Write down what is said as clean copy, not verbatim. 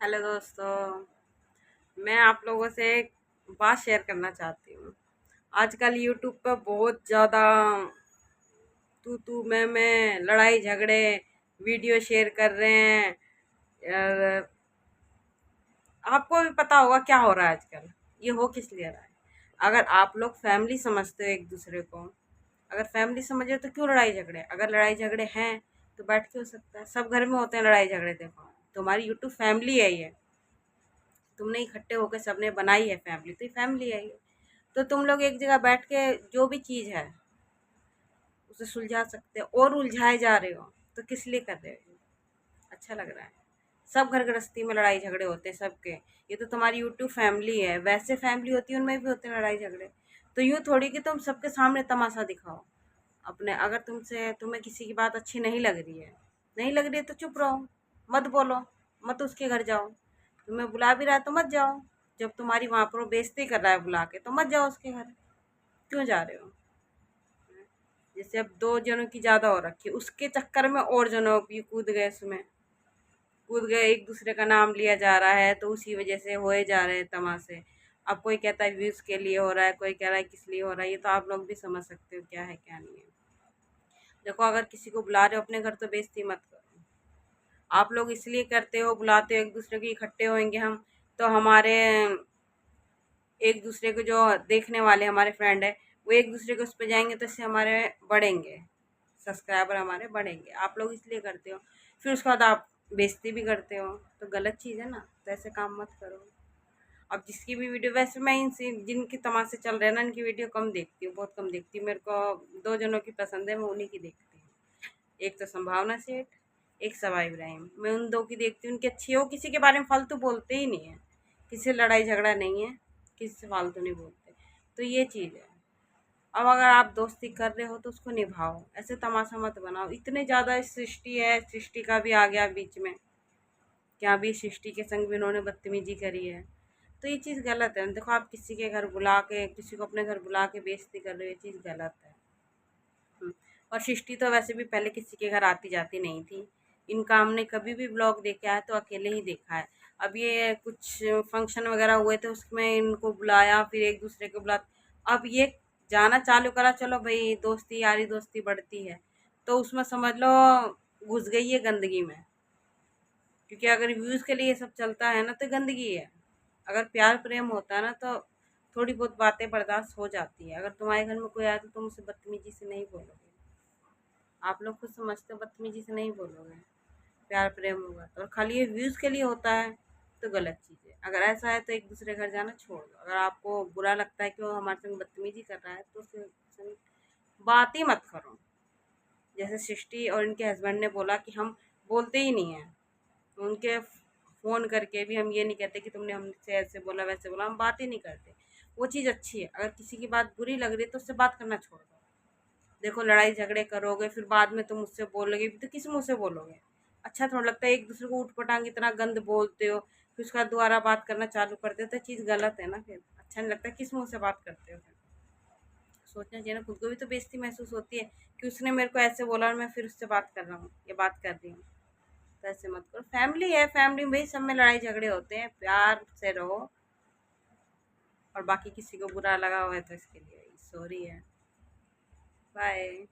Hello दोस्तों। मैं आप लोगों से एक बात शेयर करना चाहती हूँ। आजकल यूट्यूब पर बहुत ज़्यादा मैं लड़ाई झगड़े वीडियो शेयर कर रहे हैं। और आपको भी पता होगा क्या हो रहा है आजकल, ये हो किस लिए रहा है। अगर आप लोग फैमिली समझते हो एक दूसरे को, अगर फैमिली समझे तो क्यों लड़ाई झगड़े। अगर लड़ाई झगड़े हैं तो बैठ के हो सकता है, सब घर में होते हैं लड़ाई झगड़े। देखो, तुम्हारी यूट्यूब फैमिली है ये, तुमने इकट्ठे होकर सबने बनाई है फैमिली, तो ये फैमिली है ये। तो तुम लोग एक जगह बैठ के जो भी चीज़ है उसे सुलझा सकते हो, और उलझाए जा रहे हो तो किस लिए कर रहे हो। अच्छा लग रहा है। सब घर गृहस्थी में लड़ाई झगड़े होते हैं सबके। ये तो तुम्हारी यूट्यूब फैमिली है, वैसे फैमिली होती है उनमें भी होते हैं लड़ाई झगड़े। तो यूँ थोड़ी कि तुम सबके सामने तमाशा दिखाओ अपने। अगर तुम्हें किसी की बात अच्छी नहीं लग रही है तो चुप रहो, मत बोलो, मत उसके घर जाओ। तुम्हें बुला भी रहा है तो मत जाओ। जब तुम्हारी वहाँ पर वो बेइज्जती कर रहा है बुला के, तो मत जाओ उसके घर। क्यों जा रहे हो। जैसे अब दो जनों की ज़्यादा हो रखी है, उसके चक्कर में और जनों भी कूद गए, एक दूसरे का नाम लिया जा रहा है, तो उसी वजह से होए जा रहे हैं तमाशे। अब कोई कहता है व्यूज़ के लिए हो रहा है, कोई कह रहा है किस लिए हो रहा है। ये तो आप लोग भी समझ सकते हो क्या है क्या नहीं है। देखो, अगर किसी को बुला रहे हो अपने घर तो बेइज्जती मत करो। आप लोग इसलिए करते हो, बुलाते हो एक दूसरे को, इकट्ठे होंगे हम तो हमारे एक दूसरे को जो देखने वाले हमारे फ्रेंड है वो एक दूसरे के उस पर जाएंगे, तो इससे हमारे बढ़ेंगे, सब्सक्राइबर हमारे बढ़ेंगे। आप लोग इसलिए करते हो, फिर उसके बाद आप बेइज्जती भी करते हो, तो गलत चीज़ है ना। तो ऐसे काम मत करो। अब जिसकी भी वीडियो, वैसे मैं इनसे जिनके तमाशे चल रहे हैं ना, इनकी वीडियो कम देखती हूँ, बहुत कम देखती हूँ। मेरे को दो जनों की पसंद है, मैं उन्हीं की देखती हूँ। एक तो संभावना सेठ, एक सबा इब्राहिम। मैं उन दो की देखती हूँ, उनकी अच्छी हो। किसी के बारे में फालतू बोलते ही नहीं है, किसी से लड़ाई झगड़ा नहीं है, किसी से फालतू नहीं बोलते। तो ये चीज़ है। अब अगर आप दोस्ती कर रहे हो तो उसको निभाओ, ऐसे तमाशा मत बनाओ। इतने ज़्यादा सृष्टि है, सृष्टि का भी आ गया बीच में, क्या भी सृष्टि के संग भी उन्होंने बदतमीजी करी है। तो ये चीज़ गलत है। देखो, आप किसी के घर बुला के, किसी को अपने घर बुला के बेइज्जती कर रहे हो, ये चीज़ गलत है। और सृष्टि तो वैसे भी पहले किसी के घर आती जाती नहीं थी। इनका हमने कभी भी ब्लॉग देखा है तो अकेले ही देखा है। अब ये कुछ फंक्शन वगैरह हुए थे, उसमें इनको बुलाया, फिर एक दूसरे को बुला। अब ये जाना चालू करा, चलो भाई दोस्ती यारी दोस्ती बढ़ती है, तो उसमें समझ लो घुस गई है गंदगी में। क्योंकि अगर व्यूज़ के लिए ये सब चलता है ना तो गंदगी है। अगर प्यार प्रेम होता है ना तो थोड़ी बहुत बातें बर्दाश्त हो जाती है। अगर तुम्हारे घर में कोई आया तो तुम उसे बदतमीजी से नहीं बोलोगे। आप लोग खुद समझते हो, बदतमीजी से नहीं बोलोगे। प्यार प्रेम होगा तो। और खाली ये व्यूज़ के लिए होता है तो गलत चीज़ है। अगर ऐसा है तो एक दूसरे घर जाना छोड़ दो। अगर आपको बुरा लगता है कि वो हमारे संग बदतमीजी कर रहा है तो उससे संग बात ही मत करो। जैसे सृष्टि और इनके हस्बैंड ने बोला कि हम बोलते ही नहीं हैं, उनके फ़ोन करके भी हम ये नहीं कहते कि तुमने हमसे ऐसे बोला वैसे बोला, हम बात ही नहीं करते। वो चीज़ अच्छी है। अगर किसी की बात बुरी लग रही है तो उससे बात करना छोड़ दो। देखो, लड़ाई झगड़े करोगे फिर बाद में तुम मुझसे बोलोगे भी तो किस मुंह से बोलोगे। अच्छा थोड़ा लगता है। एक दूसरे को ऊट पटांग इतना गंद बोलते हो, फिर उसका दोबारा बात करना चालू करते हो, तो चीज़ गलत है ना। फिर अच्छा नहीं लगता, किस मुंह से बात करते हो फिर। सोचना चाहिए ना, खुद को भी तो बेइज्जती महसूस होती है कि उसने मेरे को ऐसे बोला और मैं फिर उससे बात कर रहा हूँ या बात कर रही हूँ। तो ऐसे मत करो। फैमिली है, फैमिली में भाई सब में लड़ाई झगड़े होते हैं, प्यार से रहो। और बाकी किसी को बुरा लगा हुआ है तो इसके लिए सॉरी है। बाय।